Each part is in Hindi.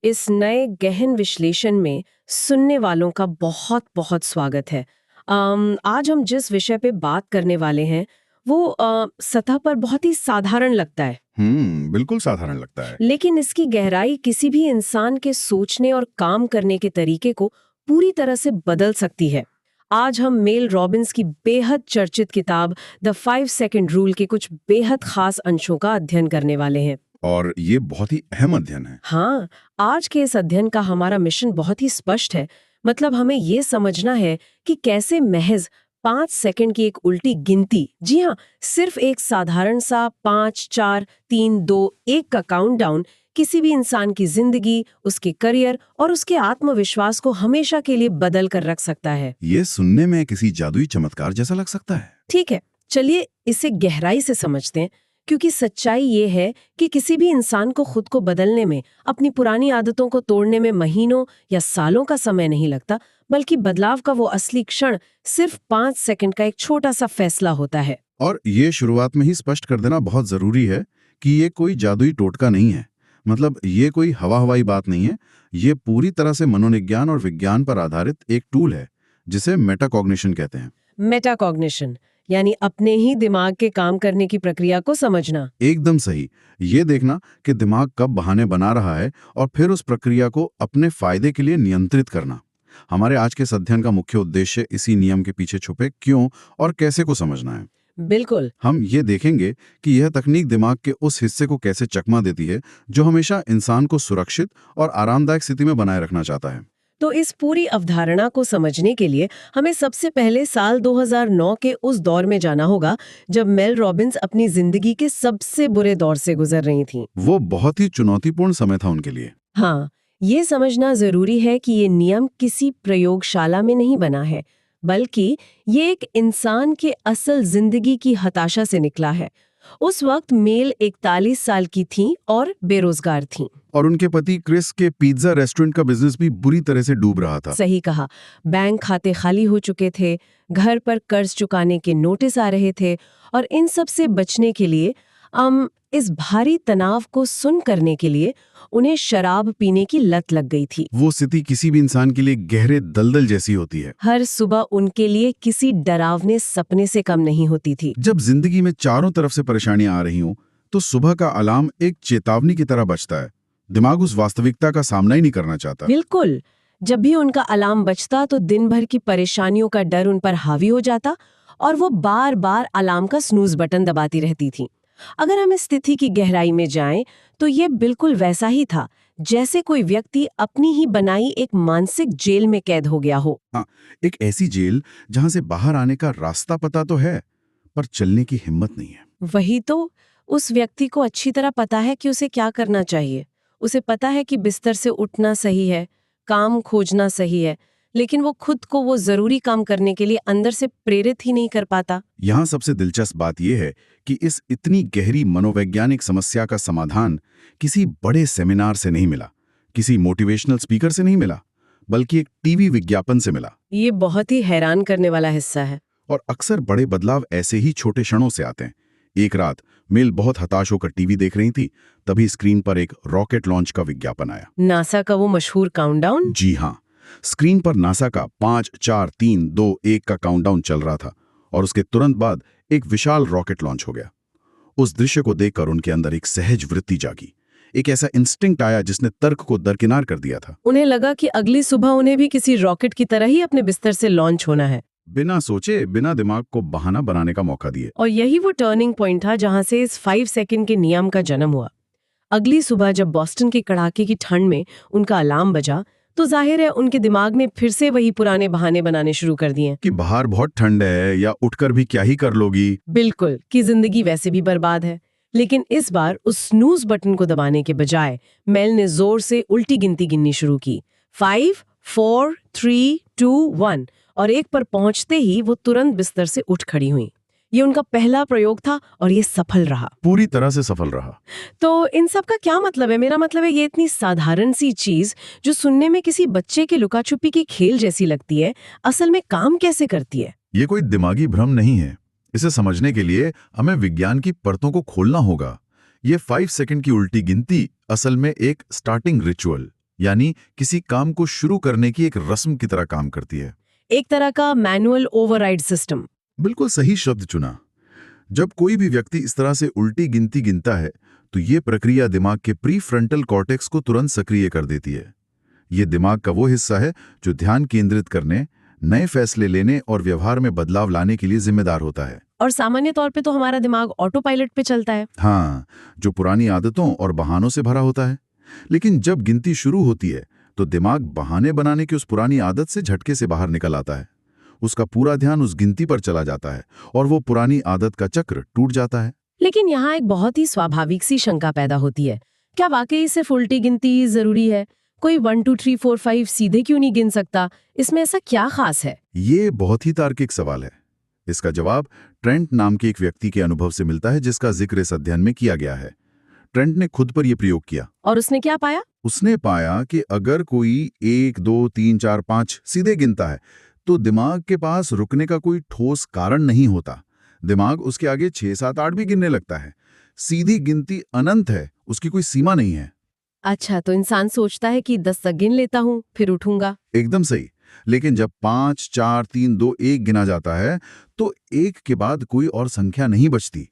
इस नए गहन विश्लेषण में सुनने वालों का बहुत बहुत स्वागत है। आज हम जिस विषय पे बात करने वाले हैं वो सतह पर बहुत ही साधारण लगता है, बिल्कुल साधारण लगता है। लेकिन इसकी गहराई किसी भी इंसान के सोचने और काम करने के तरीके को पूरी तरह से बदल सकती है। आज हम मेल रॉबिन्स की बेहद चर्चित किताब द 5 सेकंड रूल के कुछ बेहद खास अंशों का अध्ययन करने वाले हैं। और ये बहुत ही अहम अध्ययन है। हाँ, आज के इस अध्ययन का हमारा मिशन बहुत ही स्पष्ट है। मतलब हमें ये समझना है कि कैसे महज 5 सेकंड की एक उल्टी गिनती, जी हाँ, सिर्फ एक साधारण सा 5 4 3 2 1 का काउंटडाउन किसी भी इंसान की जिंदगी, उसके करियर और उसके आत्मविश्वास को हमेशा के लिए बदल कर रख सकता है। ये सुनने में किसी जादुई चमत्कार जैसा लग सकता है। ठीक है, चलिए इसे गहराई से समझते हैं, क्योंकि सच्चाई ये है कि किसी भी इंसान को खुद को बदलने में, अपनी पुरानी आदतों को तोड़ने में महीनों या सालों का समय नहीं लगता, बल्कि बदलाव का वो असली क्षण सिर्फ 5 सेकंड का एक छोटा सा फैसला होता है। और ये शुरुआत में ही स्पष्ट कर देना बहुत जरूरी है कि ये कोई जादुई टोटका नहीं है। मतलब ये कोई हवाई बात नहीं है। ये पूरी तरह से मनोविज्ञान और विज्ञान पर आधारित एक टूल है जिसे मेटाकॉग्निशन कहते हैं। मेटाकॉग्निशन यानी अपने ही दिमाग के काम करने की प्रक्रिया को समझना। एकदम सही। ये देखना कि दिमाग कब बहाने बना रहा है और फिर उस प्रक्रिया को अपने फायदे के लिए नियंत्रित करना। हमारे आज के इस अध्ययन का मुख्य उद्देश्य इसी नियम के पीछे छुपे क्यों और कैसे को समझना है। बिल्कुल। हम ये देखेंगे कि यह तकनीक दिमाग के उस हिस्से को कैसे चकमा देती है जो हमेशा इंसान को सुरक्षित और आरामदायक स्थिति में बनाए रखना चाहता है। तो इस पूरी अवधारणा को समझने के लिए हमें सबसे पहले साल 2009 के उस दौर में जाना होगा जब मेल रॉबिन्स अपनी जिंदगी के सबसे बुरे दौर से गुजर रही थीं। वो बहुत ही चुनौतीपूर्ण समय था उनके लिए। हाँ, ये समझना जरूरी है कि ये नियम किसी प्रयोगशाला में नहीं बना है, बल्कि ये एक इंसान के असल जिंदगी की हताशा से निकला है। उस वक्त मेल 41 साल की थीं और बेरोजगार थीं। और उनके पति क्रिस के पिज्जा रेस्टोरेंट का बिजनेस भी बुरी तरह से डूब रहा था। सही कहा। बैंक खाते खाली हो चुके थे, घर पर कर्ज चुकाने के नोटिस आ रहे थे और इन सब से बचने के लिए इस भारी तनाव को सुन करने के लिए उन्हें शराब पीने की लत लग गई थी। वो स्थिति किसी भी इंसान के लिए गहरे दलदल जैसी होती है। हर सुबह उनके लिए किसी डरावने सपने से कम नहीं होती थी। जब जिंदगी में चारों तरफ से परेशानियां आ रही हों, तो सुबह का अलार्म एक चेतावनी की तरह बजता है। दिमाग उस वास्तविकता का सामना ही नहीं करना चाहता। बिल्कुल। जब भी उनका अलार्म बजता तो दिन भर की परेशानियों का डर उन पर हावी हो जाता और वो बार बार अलार्म का स्नूज बटन दबाती रहती थी। अगर हम इस स्थिति की गहराई में जाएं, तो ये बिल्कुल वैसा ही था जैसे कोई व्यक्ति अपनी ही बनाई एक मानसिक जेल में कैद हो गया हो। हाँ, एक ऐसी जेल जहां से बाहर आने का रास्ता पता तो है, पर चलने की हिम्मत नहीं है। वही तो। उस व्यक्ति को अच्छी तरह पता है कि उसे क्या करना चाहिए। उसे पता है कि बिस्तर से उठना सही है, काम खोजना सही है, लेकिन वो खुद को वो जरूरी काम करने के लिए अंदर से प्रेरित ही नहीं कर पाता। यहाँ सबसे दिलचस्प बात यह है कि इस इतनी गहरी मनोवैज्ञानिक समस्या का समाधान किसी बड़े सेमिनार से नहीं मिला, किसी मोटिवेशनल स्पीकर से नहीं मिला, बल्कि एक टीवी विज्ञापन से मिला। ये बहुत ही हैरान करने वाला हिस्सा है। और अक्सर बड़े बदलाव ऐसे ही छोटे क्षणों से आते हैं। एक रात मेल बहुत हताश होकर टीवी देख रही थी, तभी स्क्रीन पर एक रॉकेट लॉन्च का विज्ञापन आया। नासा का वो मशहूर काउंटडाउन। जी हाँ, स्क्रीन पर नासा का 5 4 3 2 1 का काउंटडाउन चल रहा था और उसके तुरंत बाद एक विशाल रॉकेट लॉन्च हो गया। उस दृश्य को देखकर उनके अंदर एक सहज वृत्ति जागी, एक ऐसा इंस्टिंक्ट आया जिसने तर्क को दरकिनार कर दिया था। उन्हें लगा कि अगली सुबह उन्हें भी किसी रॉकेट की तरह ही अपने बिस्तर से लॉन्च होना है, बिना सोचे, बिना दिमाग को बहाना बनाने का मौका दिए। और यही वो टर्निंग पॉइंट था जहां से इस 5 सेकंड के नियम का जन्म हुआ। अगली सुबह जब बॉस्टन की कड़ाके की ठंड में उनका अलार्म बजा, तो जाहिर है उनके दिमाग ने फिर से वही पुराने बहाने बनाने शुरू कर दिए कि बाहर बहुत ठंड है या उठकर भी क्या ही कर लोगी। बिल्कुल, कि जिंदगी वैसे भी बर्बाद है। लेकिन इस बार उस स्नूज बटन को दबाने के बजाय मेल ने जोर से उल्टी गिनती गिननी शुरू की। 5 4 3 2 1 और 1 पर पहुंचते ही वो तुरंत बिस्तर से उठ खड़ी हुई। ये उनका पहला प्रयोग था और ये सफल रहा, पूरी तरह से सफल रहा। तो इन सब का क्या मतलब है? मेरा मतलब है ये इतनी साधारण सी चीज जो सुनने में किसी बच्चे के लुका छुपी की खेल जैसी लगती है, असल में काम कैसे करती है? ये कोई दिमागी भ्रम नहीं है। इसे समझने के लिए हमें विज्ञान की परतों को खोलना होगा। ये 5 सेकंड की उल्टी गिनती असल में एक स्टार्टिंग रिचुअल, यानी किसी काम को शुरू करने की एक रस्म की तरह काम करती है। एक तरह का मैनुअल ओवरराइड सिस्टम। बिल्कुल सही शब्द चुना। जब कोई भी व्यक्ति इस तरह से उल्टी गिनती गिनता है तो ये प्रक्रिया दिमाग के प्री फ्रंटल कॉर्टेक्स को तुरंत सक्रिय कर देती है। ये दिमाग का वो हिस्सा है जो ध्यान केंद्रित करने, नए फैसले लेने और व्यवहार में बदलाव लाने के लिए जिम्मेदार होता है। और सामान्य तौर पे तो हमारा दिमाग ऑटो पायलट पे चलता है। हाँ, जो पुरानी आदतों और बहानों से भरा होता है। लेकिन जब गिनती शुरू होती है तो दिमाग बहाने बनाने की उस पुरानी आदत से झटके से बाहर निकल आता है। उसका पूरा ध्यान उस गिनती पर चला जाता है और वो पुरानी आदत का चक्र टूट जाता है। लेकिन यहाँ एक बहुत ही स्वाभाविक सी शंका पैदा होती है, क्या वाकई सिर्फ उल्टी गिनती जरूरी है? कोई 1 2 3 4 5 सीधे क्यों नहीं गिन सकता? इसमें ऐसा क्या खास है? ये बहुत ही तार्किक सवाल है। इसका जवाब ट्रेंट नाम के एक व्यक्ति के अनुभव से मिलता है, जिसका जिक्र इस अध्ययन में किया गया है। ट्रेंट ने खुद पर यह प्रयोग किया। और उसने क्या पाया? उसने पाया कि अगर कोई 1 2 3 4 5 सीधे गिनता है तो दिमाग के पास रुकने का कोई ठोस कारण नहीं होता। दिमाग उसके आगे 6 7 8 भी गिनने लगता है। सीधी गिनती अनंत है, उसकी कोई सीमा नहीं है। अच्छा, तो इंसान सोचता है कि 10 तक गिन लेता हूँ फिर उठूंगा। एकदम सही। लेकिन जब 5 4 3 2 1 गिना जाता है तो एक के बाद कोई और संख्या नहीं बचती।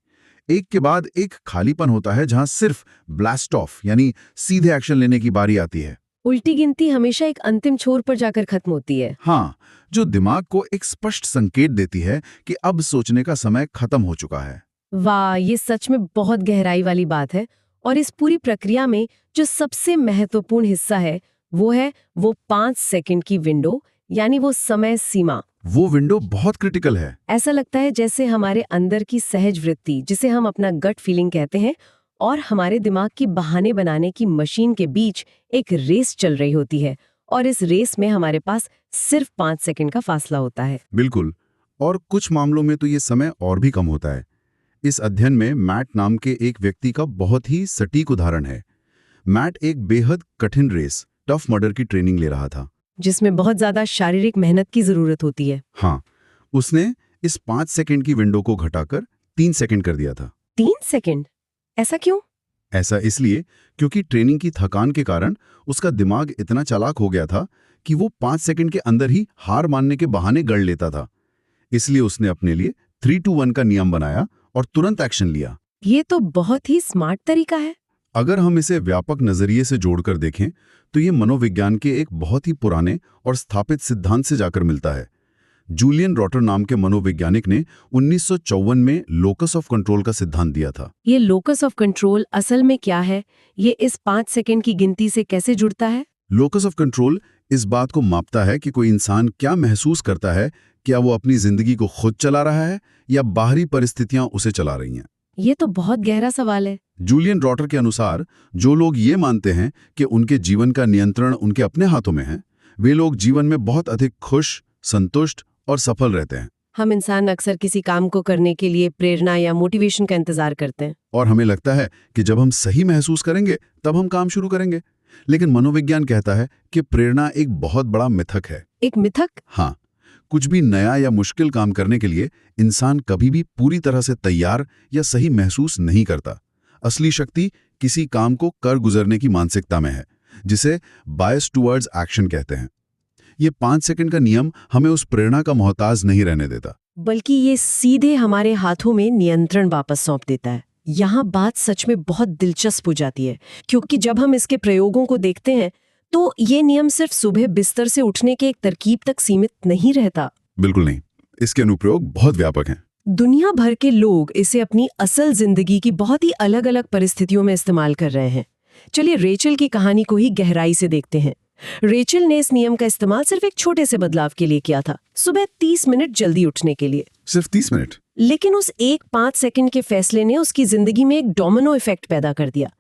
एक के बाद एक खालीपन होता है जहां सिर्फ ब्लास्ट ऑफ यानी सीधे एक्शन लेने की बारी आती है। उल्टी गिनती हमेशा एक अंतिम छोर पर जाकर खत्म होती है। हाँ, जो दिमाग को एक स्पष्ट संकेत देती है कि अब सोचने का समय खत्म हो चुका है। वाह, ये सच में बहुत गहराई वाली बात है। और इस पूरी प्रक्रिया में जो सबसे महत्वपूर्ण हिस्सा है वो 5 सेकंड की विंडो, यानी वो समय सीमा। वो विंडो बहुत क्रिटिकल है। ऐसा लगता है जैसे हमारे अंदर की सहज वृत्ति, जिसे हम अपना गट फीलिंग कहते हैं, और हमारे दिमाग की बहाने बनाने की मशीन के बीच एक रेस चल रही होती है। और इस रेस में हमारे पास सिर्फ 5 सेकंड का फासला होता है। बिल्कुल। और कुछ मामलों में तो ये समय और भी कम होता है। इस अध्ययन में मैट नाम के एक व्यक्ति का बहुत ही सटीक उदाहरण है। मैट एक बेहद कठिन रेस, टफ मर्डर की ट्रेनिंग ले रहा था, जिसमें बहुत ज्यादा शारीरिक मेहनत की जरूरत होती है। हाँ, उसने इस 5 सेकंड की विंडो को घटाकर 3 सेकंड कर दिया था। 3 सेकंड? ऐसा क्यों? ऐसा इसलिए क्योंकि ट्रेनिंग की थकान के कारण उसका दिमाग इतना चालाक हो गया था कि वो 5 सेकंड के अंदर ही हार मानने के बहाने गढ़ लेता था। इसलिए उसने अपने लिए 3 2 1 का नियम बनाया और तुरंत एक्शन लिया। ये तो बहुत ही स्मार्ट तरीका है। अगर हम इसे व्यापक नजरिए से जोड़कर देखें तो ये मनोविज्ञान के एक बहुत ही पुराने और स्थापित सिद्धांत से जाकर मिलता है। जूलियन रॉटर नाम के मनोवैज्ञानिक ने 1954 में लोकस ऑफ कंट्रोल का सिद्धांत दिया था। ये लोकस ऑफ कंट्रोल असल में क्या है? ये इस 5 सेकंड की गिनती से कैसे जुड़ता है? लोकस ऑफ कंट्रोल इस बात को मापता है कि कोई इंसान क्या महसूस करता है, क्या वो अपनी जिंदगी को खुद चला रहा है या बाहरी परिस्थितियां उसे चला रही हैं। ये तो बहुत गहरा सवाल है। जूलियन रॉटर के अनुसार जो लोग ये मानते हैं कि उनके जीवन का नियंत्रण उनके अपने हाथों में है, वे लोग जीवन में बहुत अधिक खुश, संतुष्ट और सफल रहते हैं। हम इंसान अक्सर किसी काम को करने के लिए प्रेरणा या मोटिवेशन का इंतजार करते हैं। और हमें लगता है कि जब हम सही महसूस करेंगे तब हम काम शुरू करेंगे। लेकिन मनोविज्ञान कहता है कि प्रेरणा एक बहुत बड़ा मिथक है। एक मिथक? हाँ, कुछ भी नया या मुश्किल काम करने के लिए इंसान कभी भी पूरी तरह से तैयार या सही महसूस नहीं करता। असली शक्ति किसी काम को कर गुजरने की मानसिकता में है, जिसे बायस टुवर्ड्स एक्शन कहते हैं। ये 5 सेकंड का नियम हमें उस प्रेरणा का मोहताज नहीं रहने देता, बल्कि ये सीधे हमारे हाथों में नियंत्रण वापस सौंप देता है। यहाँ बात सच में बहुत दिलचस्प हो जाती है, क्योंकि जब हम इसके प्रयोगों को देखते हैं तो ये नियम सिर्फ सुबह बिस्तर से उठने के एक तरकीब तक सीमित नहीं रहता। बिल्कुल नहीं, इसके अनुप्रयोग बहुत व्यापक हैं। दुनिया भर के लोग इसे अपनी असल जिंदगी की बहुत ही अलग अलग परिस्थितियों में इस्तेमाल कर रहे हैं। चलिए रेचल की कहानी को ही गहराई से देखते हैं। रेचल ने इस नियम का इस्तेमाल सिर्फ एक छोटे से बदलाव के लिए किया था, सुबह 30 मिनट जल्दी उठने के लिए। सिर्फ 30 मिनट? लेकिन उस 5 सेकंड के फैसले ने उसकी जिंदगी में एक डोमिनो इफेक्ट पैदा कर दिया।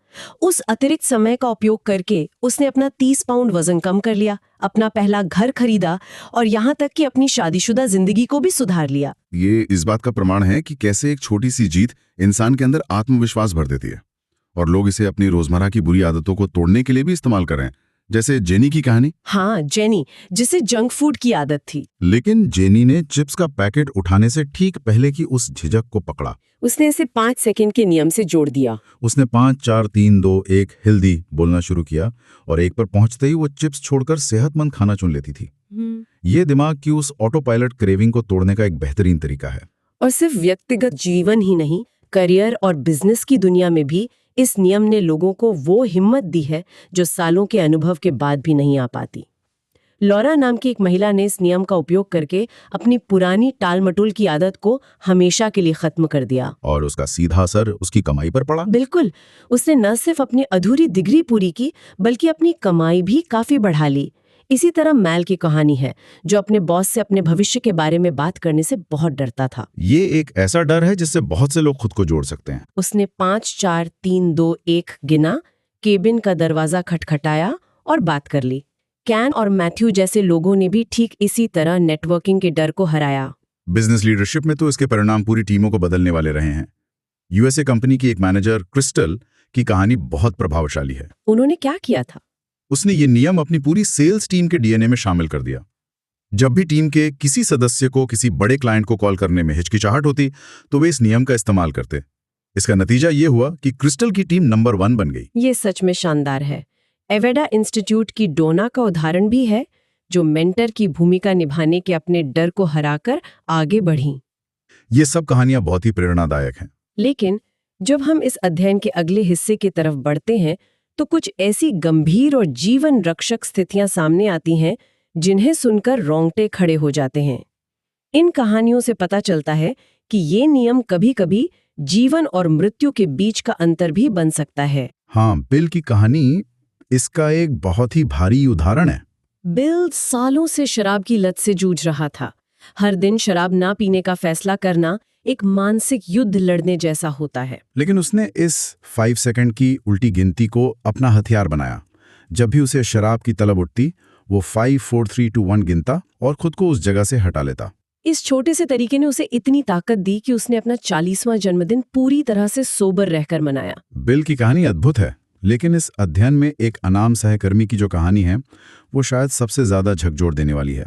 उस अतिरिक्त समय का उपयोग करके उसने अपना 30 पाउंड वजन कम कर लिया, अपना पहला घर खरीदा और यहाँ तक कि अपनी शादीशुदा जिंदगी को भी सुधार लिया। ये इस बात का प्रमाण है कि कैसे एक छोटी सी जीत इंसान के अंदर आत्मविश्वास भर देती है। और लोग इसे अपनी रोजमर्रा की बुरी आदतों को तोड़ने के लिए भी इस्तेमाल कर रहे हैं, जैसे जेनी की कहानी। हाँ, जेनी, जिसे जंक फूड की आदत थी। लेकिन जेनी ने चिप्स का पैकेट उठाने से ठीक पहले की उस झिझक को पकड़ा। उसने इसे 5 सेकंड के नियम से जोड़ दिया। उसने 5 4 3 2 1 हिल्दी बोलना शुरू किया और 1 पर पहुंचते ही वो चिप्स छोड़कर सेहतमंद खाना चुन लेती थी। ये दिमाग की उस ऑटो पायलट क्रेविंग को तोड़ने का एक बेहतरीन तरीका है। और सिर्फ व्यक्तिगत जीवन ही नहीं, करियर और बिजनेस की दुनिया में भी इस नियम ने लोगों को वो हिम्मत दी है जो सालों के अनुभव के बाद भी नहीं आ पाती। लॉरा नाम की एक महिला ने इस नियम का उपयोग करके अपनी पुरानी टाल-मटोल की आदत को हमेशा के लिए खत्म कर दिया। और उसका सीधा असर उसकी कमाई पर पड़ा। बिल्कुल, उसने न सिर्फ अपनी अधूरी डिग्री पूरी की, बल्कि अपनी कमाई भी काफी बढ़ा ली। इसी तरह मैल की कहानी है, जो अपने बॉस से अपने भविष्य के बारे में बात करने से बहुत डरता था। ये एक ऐसा डर है जिससे बहुत से लोग खुद को जोड़ सकते हैं। उसने 5 4 3 2 1 गिना, केबिन का दरवाजा खटखटाया और बात कर ली। कैन और मैथ्यू जैसे लोगों ने भी ठीक इसी तरह नेटवर्किंग के डर को हराया। बिजनेस लीडरशिप में तो इसके परिणाम पूरी टीमों को बदलने वाले रहे हैं। यूएसए कंपनी की एक मैनेजर क्रिस्टल की कहानी बहुत प्रभावशाली है। उन्होंने क्या किया था? उसने ये नियम अपनी पूरी सेल्स टीम के डीएनए में शामिल कर दिया। जब भी टीम के किसी सदस्य को किसी बड़े क्लाइंट को कॉल करने में हिचकिचाहट होती, तो वे इस नियम का इस्तेमाल करते। इसका नतीजा ये हुआ कि क्रिस्टल की टीम नंबर 1 बन गई। ये सच में शानदार है। एवेडा इंस्टीट्यूट की डोना का उदाहरण भी है, जो मेंटर की भूमिका निभाने के अपने डर को हराकर आगे बढ़ी। ये सब कहानियां बहुत ही प्रेरणादायक हैं। लेकिन जब हम इस अध्ययन के अगले हिस्से की तरफ बढ़ते हैं, तो कुछ ऐसी गंभीर और जीवन रक्षक स्थितियां सामने आती हैं जिन्हें सुनकर रोंगटे खड़े हो जाते हैं। इन कहानियों से पता चलता है कि ये नियम कभी-कभी जीवन और मृत्यु के बीच का अंतर भी बन सकता है। हाँ, बिल की कहानी इसका एक बहुत ही भारी उदाहरण है। बिल सालों से शराब की लत से जूझ रहा था। हर दिन शराब ना पीने का फैसला करना एक मानसिक युद्ध लड़ने जैसा होता है। लेकिन उसने इस 5 सेकंड की उल्टी गिनती को अपना हथियार बनाया। जब भी उसे शराब की तलब उठती, वो 5 4 3 2 1 गिनता और खुद को उस जगह से हटा लेता। इस छोटे से तरीके ने उसे इतनी ताकत दी कि उसने अपना 40वां जन्मदिन पूरी तरह से सोबर रहकर मनाया। बिल की कहानी अद्भुत है, लेकिन इस अध्ययन में एक अनाम सहकर्मी की जो कहानी है, वो शायद सबसे ज्यादा झकझोर देने वाली है।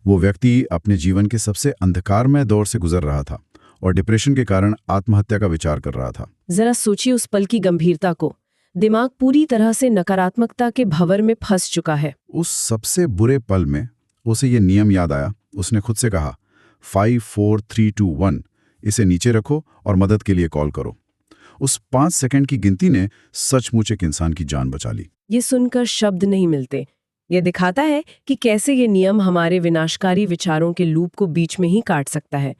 वो व्यक्ति अपने जीवन के सबसे अंधकारमय दौर से गुजर रहा था और डिप्रेशन के कारण आत्महत्या का विचार कर रहा था। जरा सोचिए उस पल की गंभीरता को। दिमाग पूरी तरह से नकारात्मकता के भंवर में फंस चुका है। उस सबसे बुरे पल में उसे ये नियम याद आया। उसने खुद से कहा, 5 4 3 2 1, इसे नीचे रखो और मदद के लिए कॉल करो। उस 5 सेकंड की गिनती ने सचमुच एक इंसान की जान बचा ली। ये सुनकर शब्द नहीं मिलते। ये दिखाता है कि कैसे ये नियम हमारे विनाशकारी विचारों के लूप को बीच में ही काट सकता है।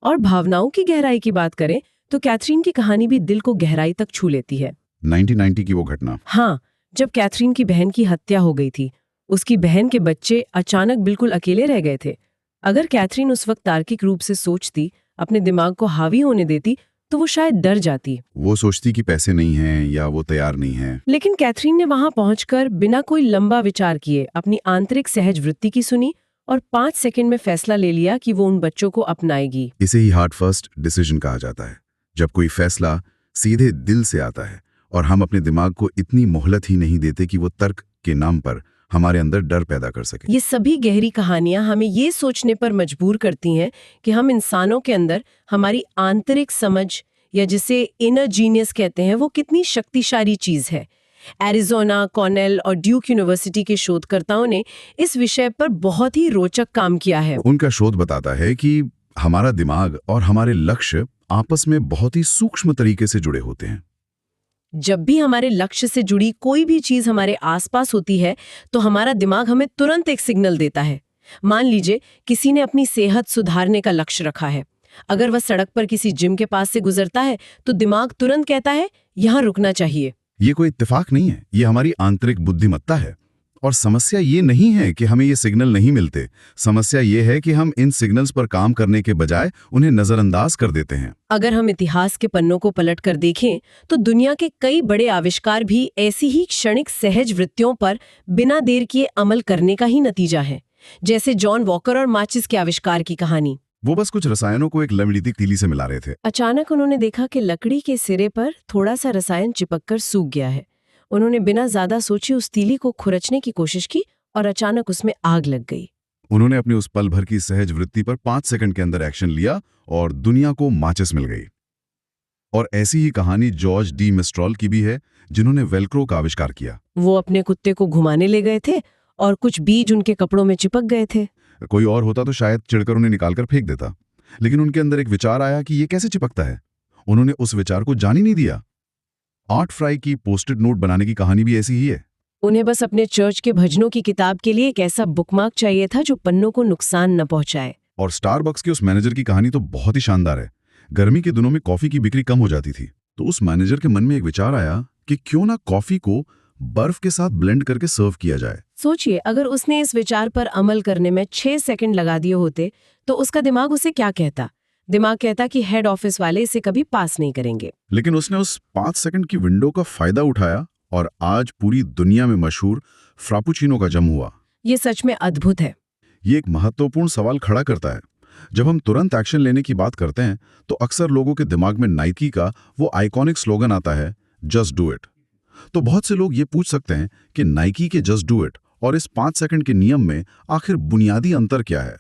और भावनाओं की गहराई की बात करें तो कैथरीन की कहानी भी दिल को गहराई तक छू लेती है। 1990 की वो घटना। हाँ, जब कैथरीन की बहन की हत्या हो गई थी, उसकी बहन के बच्चे अचानक बिल्कुल अकेले रह गए थे। अगर कैथरीन उस वक्त तार्किक रूप से सोचती, अपने दिमाग को हावी होने देती, तो वो शायद डर जाती। वो सोचती कि पैसे नहीं हैं या वो तैयार नहीं है। लेकिन कैथरीन ने वहां पहुंचकर बिना कोई लंबा विचार किए अपनी आंतरिक सहज वृत्ति की सुनी और 5 सेकंड में फैसला ले लिया कि वो उन बच्चों को अपनाएगी। इसे ही हार्ट फर्स्ट डिसीजन कहा जाता है, जब कोई फैसला सीधे दिल से आता है और हम अपने दिमाग को इतनी मोहलत ही नहीं देते कि वो तर्क के नाम पर हमारे अंदर डर पैदा कर सके। ये सभी गहरी कहानियां हमें ये सोचने पर मजबूर करती हैं कि हम इंसानों के अंदर हमारी आंतरिक समझ, या जिसे इनर जीनियस कहते हैं, वो कितनी शक्तिशाली चीज है। एरिज़ोना, कॉर्नेल और ड्यूक यूनिवर्सिटी के शोधकर्ताओं ने इस विषय पर बहुत ही रोचक काम किया है। उनका शोध बताता है कि हमारा दिमाग और हमारे लक्ष्य आपस में बहुत ही सूक्ष्म तरीके से जुड़े होते हैं। जब भी हमारे लक्ष्य से जुड़ी कोई भी चीज हमारे आसपास होती है, तो हमारा दिमाग हमें तुरंत एक सिग्नल देता है। मान लीजिए किसी ने अपनी सेहत सुधारने का लक्ष्य रखा है। अगर वह सड़क पर किसी जिम के पास से गुजरता है, तो दिमाग तुरंत कहता है, यहाँ रुकना चाहिए। ये कोई इत्तेफाक नहीं है, ये हमारी आंतरिक बुद्धिमत्ता है। और समस्या ये नहीं है कि हमें ये सिग्नल नहीं मिलते। समस्या ये है कि हम इन सिग्नल्स पर काम करने के बजाय उन्हें नजरअंदाज कर देते हैं। अगर हम इतिहास के पन्नों को पलट कर देखें, तो दुनिया के कई बड़े आविष्कार भी ऐसी ही क्षणिक सहज वृत्तियों पर बिना देर किए अमल करने का ही नतीजा है। जैसे जॉन वॉकर और माचिस के आविष्कार की कहानी। वो बस कुछ रसायनों को एक लवणीतिक तीली से मिला रहे थे। अचानक उन्होंने देखा कि लकड़ी के सिरे पर थोड़ा सा रसायन चिपककर सूख गया है। उन्होंने बिना ज्यादा सोचे उस तीली को खुरचने की कोशिश की और अचानक उसमें आग लग गई। उन्होंने अपनी उस पल भर की सहज वृत्ति पर 5 सेकंड के अंदर एक्शन लिया और दुनिया को माचिस मिल गई। और ऐसी ही कहानी जॉर्ज डी मिस्ट्रॉल की भी है, जिन्होंने वेल्क्रो का आविष्कार किया। वो अपने कुत्ते को घुमाने ले गए थे और कुछ बीज उनके कपड़ों में चिपक गए थे। कोई और होता तो शायद चिढ़कर उन्हें निकालकर फेंक देता, लेकिन उनके अंदर एक विचार आया कि ये कैसे चिपकता है। उन्होंने उस विचार को जान ही नहीं दिया। आर्ट फ्राई की पोस्टेड नोट बनाने की कहानी भी ऐसी ही है। उन्हें बस अपने चर्च के भजनों की किताब के लिए एक ऐसा बुकमार्क चाहिए था जो पन्नों को नुकसान न पहुंचाए। और स्टारबक्स के उस मैनेजर की कहानी तो बहुत ही शानदार है। गर्मी के दिनों में कॉफी की बिक्री कम हो जाती थी, तो उस मैनेजर के मन में एक विचार आया कि क्यों ना कॉफी को बर्फ के साथ ब्लेंड करके सर्व किया जाए। सोचिए, अगर उसने इस विचार पर अमल करने में 6 सेकंड लगा दिए होते तो उसका दिमाग उसे क्या कहता? दिमाग कहता कि हेड ऑफिस वाले इसे कभी पास नहीं करेंगे। लेकिन उसने उस 5 सेकंड की विंडो का फायदा उठाया और आज पूरी दुनिया में मशहूर फ्रापुचिनो का जन्म हुआ। ये सच में अद्भुत है। ये एक महत्वपूर्ण सवाल खड़ा करता है। जब हम तुरंत एक्शन लेने की बात करते हैं तो अक्सर लोगों के दिमाग में नाइकी का वो आइकॉनिक स्लोगन आता है, जस्ट डू इट। तो बहुत से लोग ये पूछ सकते हैं कि नाइकी के जस्ट डू इट और इस 5 सेकंड के नियम में आखिर बुनियादी अंतर क्या है?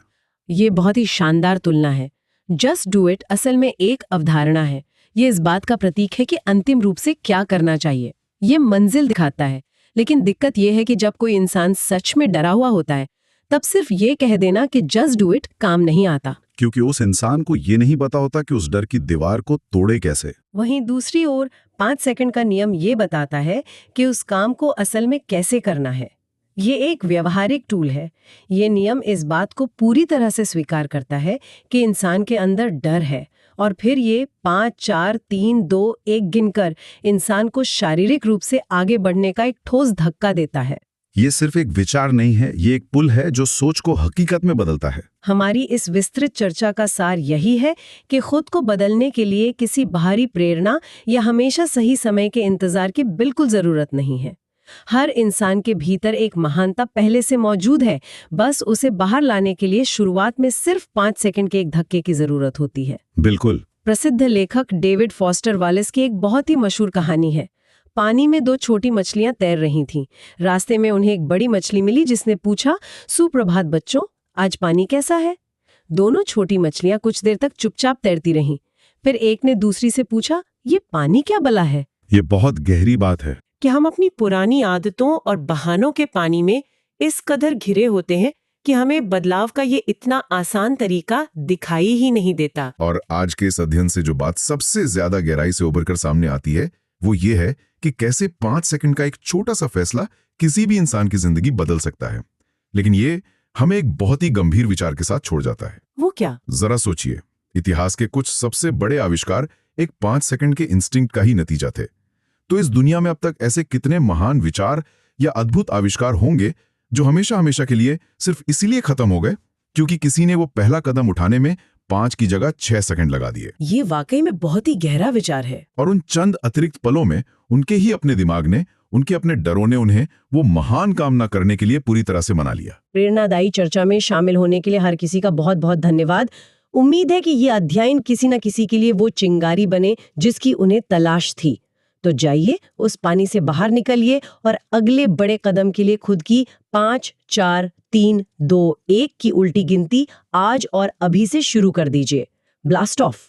ये बहुत ही शानदार तुलना है। जस्ट डू इट असल में एक अवधारणा है। ये इस बात का प्रतीक है कि अंतिम रूप से क्या करना चाहिए। ये मंजिल दिखाता है, लेकिन दिक्कत ये है कि जब कोई इंसान सच में डरा हुआ होता है तब सिर्फ ये कह देना कि जस्ट डू इट काम नहीं आता, क्योंकि उस इंसान को ये नहीं पता होता कि उस डर की दीवार को तोड़े कैसे। वहीं दूसरी ओर 5 सेकंड का नियम ये बताता है कि उस काम को असल में कैसे करना है। ये एक व्यवहारिक टूल है। ये नियम इस बात को पूरी तरह से स्वीकार करता है कि इंसान के अंदर डर है और फिर ये 5, 4, 3, 2, 1 गिनकर इंसान को शारीरिक रूप से आगे बढ़ने का एक ठोस धक्का देता है। ये सिर्फ एक विचार नहीं है, ये एक पुल है जो सोच को हकीकत में बदलता है। हमारी इस विस्तृत चर्चा का सार यही है कि खुद को बदलने के लिए किसी बाहरी प्रेरणा या हमेशा सही समय के इंतजार की बिल्कुल जरूरत नहीं है। हर इंसान के भीतर एक महानता पहले से मौजूद है, बस उसे बाहर लाने के लिए शुरुआत में सिर्फ 5 सेकंड के एक धक्के की जरूरत होती है। बिल्कुल। प्रसिद्ध लेखक डेविड फॉस्टर वालेस की एक बहुत ही मशहूर कहानी है। पानी में 2 छोटी मछलियां तैर रही थीं। रास्ते में उन्हें एक बड़ी मछली मिली जिसने पूछा, सुप्रभात बच्चों, आज पानी कैसा है? दोनों छोटी मछलियां कुछ देर तक चुपचाप तैरती रहीं। फिर एक ने दूसरी से पूछा, ये पानी क्या बला है? ये बहुत गहरी बात है कि हम अपनी पुरानी आदतों और बहानों के पानी में इस कदर घिरे होते हैं कि हमें बदलाव का ये इतना आसान तरीका दिखाई ही नहीं देता। और आज के इस अध्ययन से जो बात सबसे ज्यादा गहराई से उभर कर सामने आती है वो ये है कि कैसे 5 सेकंड का एक छोटा सा फैसला किसी भी इंसान की जिंदगी बदल सकता है। लेकिन ये हमें एक बहुत ही गंभीर विचार के साथ छोड़ जाता है। वो क्या? जरा सोचिए, इतिहास के कुछ सबसे बड़े आविष्कार एक 5 सेकंड के इंस्टिंक्ट का ही नतीजा थे। तो इस दुनिया में अब तक ऐसे कितने महान विचार या अद्भुत आविष्कार होंगे जो हमेशा हमेशा के लिए सिर्फ इसीलिए खत्म हो गए क्योंकि किसी ने वो पहला कदम उठाने में 5 की जगह 6 सेकंड लगा दिए। ये वाकई में बहुत ही गहरा विचार है। और उन चंद अतिरिक्त पलों में उनके ही अपने दिमाग ने, उनके अपने डरों ने उन्हें वो महान काम न करने के लिए पूरी तरह से मना लिया। प्रेरणादायी चर्चा में शामिल होने के लिए हर किसी का बहुत बहुत धन्यवाद। उम्मीद है कि ये अध्ययन किसी न किसी के लिए वो चिंगारी बने जिसकी उन्हें तलाश थी। तो जाइए, उस पानी से बाहर निकलिए और अगले बड़े कदम के लिए खुद की 5, 4, 3, 2, 1 की उल्टी गिनती आज और अभी से शुरू कर दीजिए। Blast of.